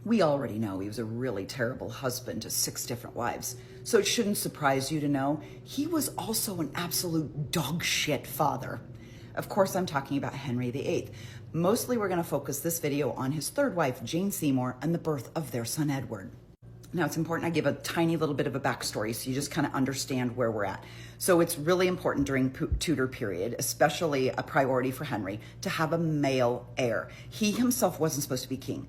We already know he was a really terrible husband to 6 different wives. So it shouldn't surprise you to know he was also an absolute dog shit father. Of course, I'm talking about Henry VIII. Mostly we're going to focus this video on his 3rd wife, Jane Seymour, and the birth of their son, Edward. Now, it's important I give a tiny little bit of a backstory so you just kind of understand where we're at. So it's really important during Tudor period, especially a priority for Henry, to have a male heir. He himself wasn't supposed to be king.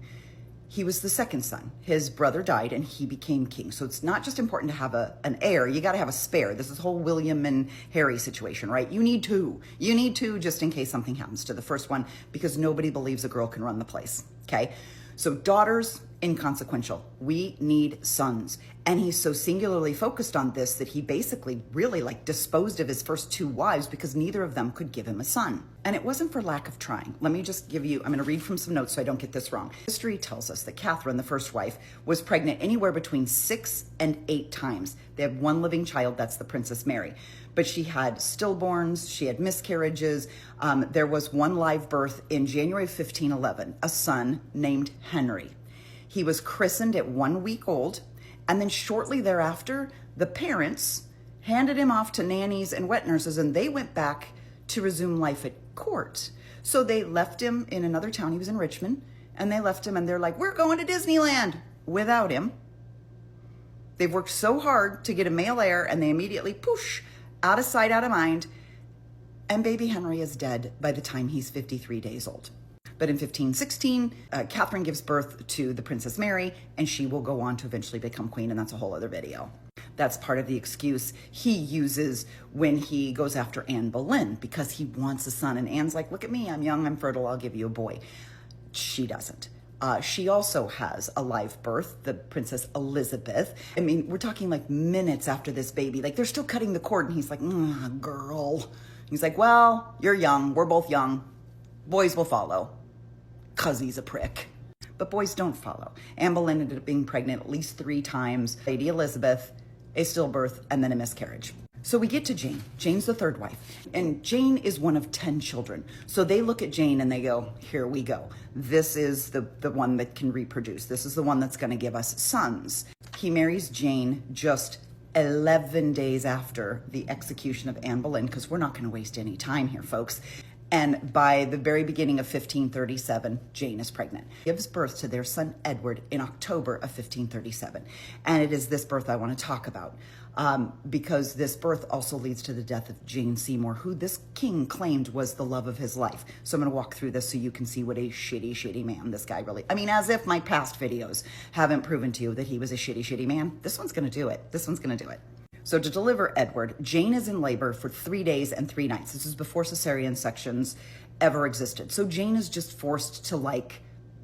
He was the 2nd son. His brother died and he became king. So it's not just important to have an heir, you got to have a spare. This is the whole William and Harry situation, right? You need 2. You need 2 just in case something happens to the first one, because nobody believes a girl can run the place, okay? So daughters, inconsequential. We need sons. And he's so singularly focused on this that he basically really disposed of his first 2 wives because neither of them could give him a son. And it wasn't for lack of trying. Let me just give you, I'm going to read from some notes so I don't get this wrong. History tells us that Catherine, the first wife, was pregnant anywhere between 6 and 8 times. They had 1 living child, that's the Princess Mary. But she had stillborns, she had miscarriages. There was 1 live birth in January of 1511, a son named Henry. He was christened at 1 week old, and then shortly thereafter, the parents handed him off to nannies and wet nurses, and they went back to resume life at court. So they left him in another town. He was in Richmond, and they left him, and they're like, we're going to Disneyland without him. They've worked so hard to get a male heir, and they immediately, poosh, out of sight, out of mind, and baby Henry is dead by the time he's 53 days old. But in 1516, Catherine gives birth to the Princess Mary, and she will go on to eventually become queen, and that's a whole other video. That's part of the excuse he uses when he goes after Anne Boleyn, because he wants a son, and Anne's like, look at me, I'm young, I'm fertile, I'll give you a boy. She doesn't. She also has a live birth, the Princess Elizabeth. I mean, we're talking minutes after this baby. They're still cutting the cord, and he's like, girl. He's like, well, you're young, we're both young. Boys will follow. 'Cause he's a prick. But boys don't follow. Anne Boleyn ended up being pregnant at least 3 times. Lady Elizabeth, a stillbirth, and then a miscarriage. So we get to Jane. Jane's the 3rd wife. And Jane is one of 10 children. So they look at Jane and they go, here we go. This is the one that can reproduce. This is the one that's going to give us sons. He marries Jane just 11 days after the execution of Anne Boleyn, because we're not going to waste any time here, folks. And by the very beginning of 1537, Jane is pregnant. Gives birth to their son Edward in October of 1537. And it is this birth I want to talk about, because this birth also leads to the death of Jane Seymour, who this king claimed was the love of his life. So I'm going to walk through this so you can see what a shitty, shitty man this guy really, as if my past videos haven't proven to you that he was a shitty, shitty man. This one's going to do it. This one's going to do it. So to deliver Edward, Jane is in labor for 3 days and 3 nights. This is before cesarean sections ever existed. So Jane is just forced to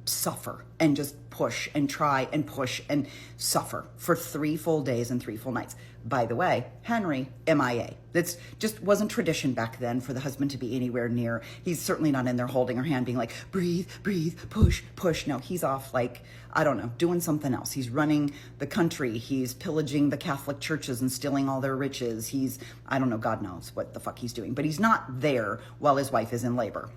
suffer and just push and try and push and suffer for 3 full days and 3 full nights. By the way, Henry, MIA. That's just wasn't tradition back then for the husband to be anywhere near. He's certainly not in there holding her hand being like, breathe, breathe, push, push. No, he's off I don't know, doing something else. He's running the country. He's pillaging the Catholic churches and stealing all their riches. He's, I don't know, God knows what the fuck he's doing. But he's not there while his wife is in labor.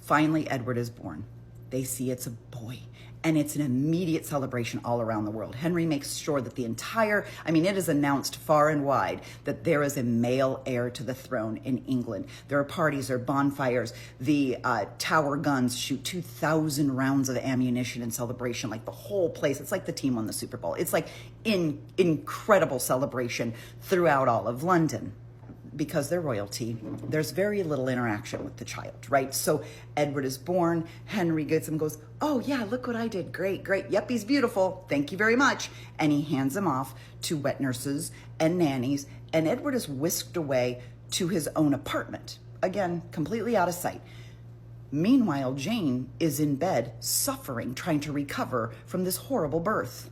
Finally, Edward is born. They see it's a boy. And it's an immediate celebration all around the world. Henry makes sure that it is announced far and wide that there is a male heir to the throne in England. There are parties, there are bonfires. The Tower guns shoot 2,000 rounds of ammunition in celebration, the whole place. It's like the team won the Super Bowl. It's incredible celebration throughout all of London. Because they're royalty, there's very little interaction with the child, right? So Edward is born, Henry gets him, goes, oh yeah, look what I did, great, great, yep, he's beautiful, thank you very much. And he hands him off to wet nurses and nannies, and Edward is whisked away to his own apartment. Again, completely out of sight. Meanwhile, Jane is in bed, suffering, trying to recover from this horrible birth.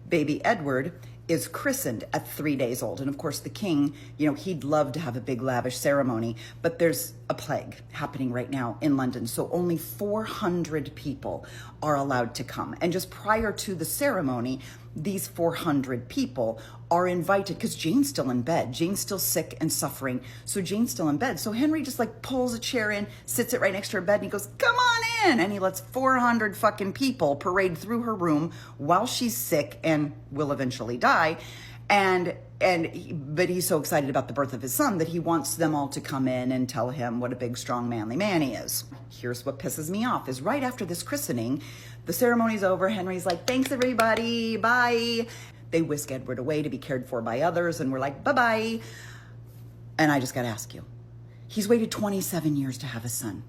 Baby Edward is christened at 3 days old. And of course, the king, he'd love to have a big lavish ceremony, but there's a plague happening right now in London. So only 400 people are allowed to come. And just prior to the ceremony, these 400 people are invited, because Jane's still in bed. Jane's still sick and suffering. So Jane's still in bed. So Henry just pulls a chair in, sits it right next to her bed, and he goes, come on in. And he lets 400 fucking people parade through her room while she's sick and will eventually die. But he's so excited about the birth of his son that he wants them all to come in and tell him what a big, strong, manly man he is. Here's what pisses me off is right after this christening, the ceremony's over. Henry's like, thanks everybody, bye. They whisk Edward away to be cared for by others, and we're like, bye-bye. And I just got to ask you, he's waited 27 years to have a son.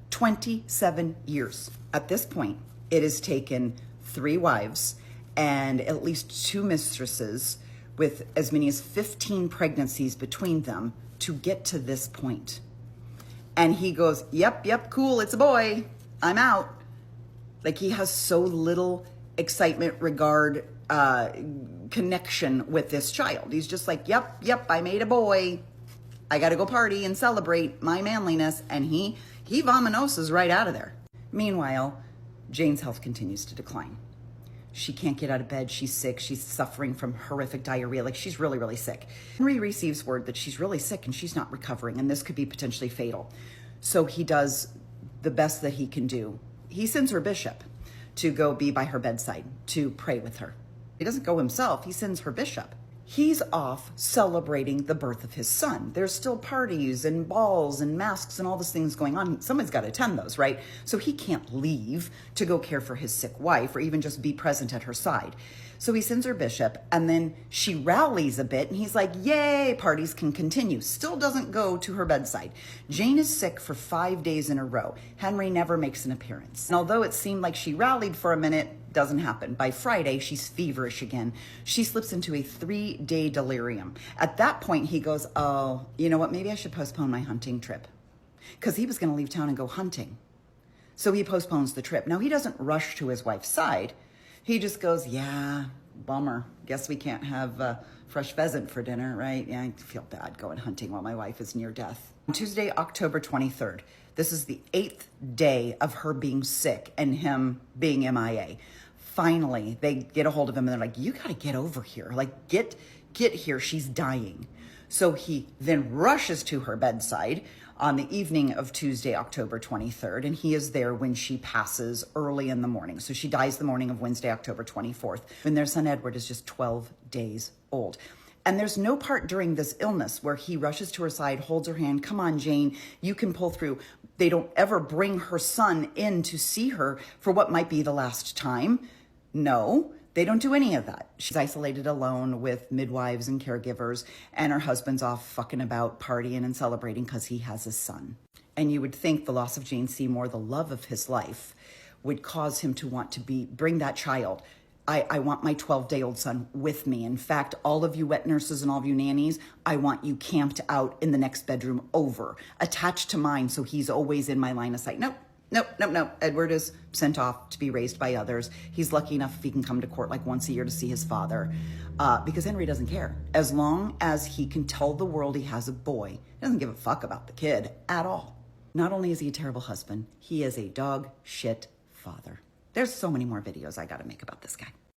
27 years. At this point, it has taken 3 wives and at least 2 mistresses with as many as 15 pregnancies between them to get to this point. And he goes, yep, cool, it's a boy, I'm out. Like, he has so little excitement, regard, connection with this child. He's just like, yep, I made a boy. I gotta go party and celebrate my manliness. And he vominos right out of there. Meanwhile, Jane's health continues to decline. She can't get out of bed. She's sick. She's suffering from horrific diarrhea. Like, she's really, really sick. Henry receives word that she's really sick and she's not recovering, and this could be potentially fatal. So he does the best that he can do. He sends her bishop to go be by her bedside to pray with her. He doesn't go himself. He sends her bishop. He's off celebrating the birth of his son. There's still parties and balls and masks and all these things going on. Someone's got to attend those, right? So he can't leave to go care for his sick wife or even just be present at her side. So he sends her bishop, and then she rallies a bit, and he's like, yay, parties can continue. Still doesn't go to her bedside. Jane is sick for 5 days in a row. Henry never makes an appearance. And although it seemed like she rallied for a minute, doesn't happen. By Friday, she's feverish again. She slips into a 3-day delirium. At that point, he goes, oh, you know what? Maybe I should postpone my hunting trip. Because he was going to leave town and go hunting. So he postpones the trip. Now, he doesn't rush to his wife's side. He just goes, yeah, bummer. Guess we can't have fresh pheasant for dinner, right? Yeah, I feel bad going hunting while my wife is near death. On Tuesday, October 23rd, this is the 8th day of her being sick and him being MIA. Finally, they get a hold of him and they're like, you got to get over here. Like, get here. She's dying. So he then rushes to her bedside on the evening of Tuesday, October 23rd, and he is there when she passes early in the morning. So she dies the morning of Wednesday, October 24th, when their son Edward is just 12 days old. And there's no part during this illness where he rushes to her side, holds her hand, come on, Jane, you can pull through. They don't ever bring her son in to see her for what might be the last time. No, they don't do any of that. She's isolated alone with midwives and caregivers, and her husband's off fucking about, partying and celebrating because he has a son. And you would think the loss of Jane Seymour, the love of his life, would cause him to want to bring that child. I want my 12-day-old son with me. In fact, all of you wet nurses and all of you nannies, I want you camped out in the next bedroom over, attached to mine so he's always in my line of sight. Nope. Edward is sent off to be raised by others. He's lucky enough if he can come to court like once a year to see his father, because Henry doesn't care. As long as he can tell the world he has a boy, he doesn't give a fuck about the kid at all. Not only is he a terrible husband, he is a dog shit father. There's so many more videos I got to make about this guy.